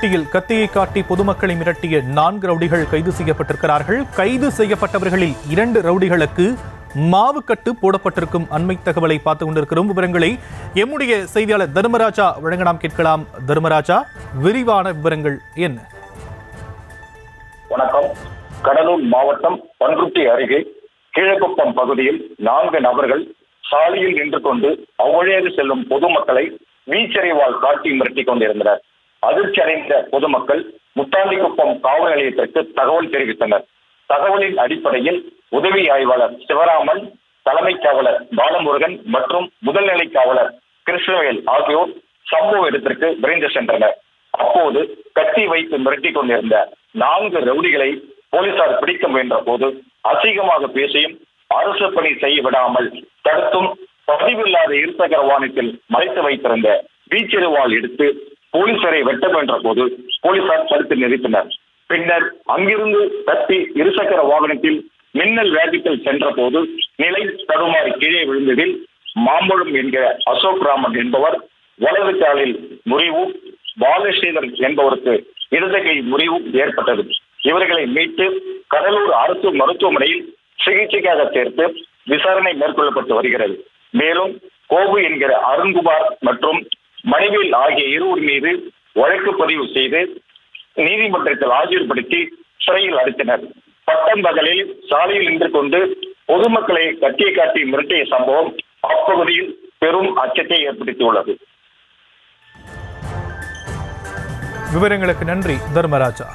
பண்ருட்டியில் கத்தியை காட்டி பொதுமக்களை மிரட்டிய 4 ரவுடிகள் கைது செய்யப்பட்டிருக்கிறார்கள். கைது செய்யப்பட்டவர்களில் 2 ரவுடிகளுக்கு மாவுக்கட்டு போடப்பட்டிருக்கும் அண்மை தகவலை பார்த்துக் கொண்டிருக்கிறோம். விவரங்களை எம்முடைய செய்தியாளர் தர்மராஜா வழங்க நாம் கேட்கலாம். தர்மராஜா, விரிவான விவரங்கள் என்ன? வணக்கம். கடலூர் மாவட்டம் பண்ருட்டி அருகே கீழக்குப்பம் பகுதியில் 4 நபர்கள் சாலையில் நின்று கொண்டு அவ்வழியாக செல்லும் பொதுமக்களை வீச்சறிவால் காட்டி மிரட்டிக் கொண்டிருந்தனர். அதிர்ச்சி அடைந்த பொதுமக்கள் முத்தாண்டிக்குப்பம் காவல் நிலையத்திற்கு தகவல் தெரிவித்தனர். தகவலின் அடிப்படையில் உதவி ஆய்வாளர் சிவராமன், தலைமை காவலர் பாலமுருகன் மற்றும் முதல்நிலை காவலர் கிருஷ்ணவேல் ஆகியோர் சம்பவ இடத்திற்கு விரைந்து சென்றனர். அப்போது கத்தி வைத்து மிரட்டிக் கொண்டிருந்த 4 ரவுடிகளை போலீசார் பிடிக்க முயன்ற போது அசிங்கமாக பேசியும் அரசு பணி செய்ய விடாமல் தடுத்தும் பதிவில்லாத இருசக்கர வாகனத்தில் மறைத்து வைத்திருந்த வீச்சறிவால் எடுத்து போலீசாரை வெட்ட முயன்ற போது போலீசார் தடுத்து நிறுத்தினர். பின்னர் அங்கிருந்து தப்பி இருசக்கர வாகனத்தில் மின்னல் வேகத்தில் சென்ற போது நிலை தடுமாறி கீழே விழுந்ததில் மாம்பழம் என்கிற அசோக் ராமன் என்பவர் வலது காலில் முறிவும், பாலஸ்ரீதர் என்பவருக்கு இடது கை முறிவும் ஏற்பட்டது. இவர்களை மீட்டு கடலூர் அரசு மருத்துவமனையில் சிகிச்சைக்காக சேர்த்து விசாரணை மேற்கொள்ளப்பட்டு வருகிறது. மேலும் கோபு என்கிற அருண்குமார் மற்றும் மணிவேல் ஆகிய இருவர் மீது வழக்கு பதிவு செய்து நீதிமன்றத்தில் ஆஜர்படுத்தி சிறையில் அடைத்தனர். பட்டம்பகலில் சாலையில் நின்று கொண்டு பொதுமக்களை கத்தியை காட்டி மிரட்டிய சம்பவம் அப்பகுதியில் பெரும் அச்சத்தை ஏற்படுத்தியுள்ளது. விவரங்களுக்கு நன்றி தர்மராஜா.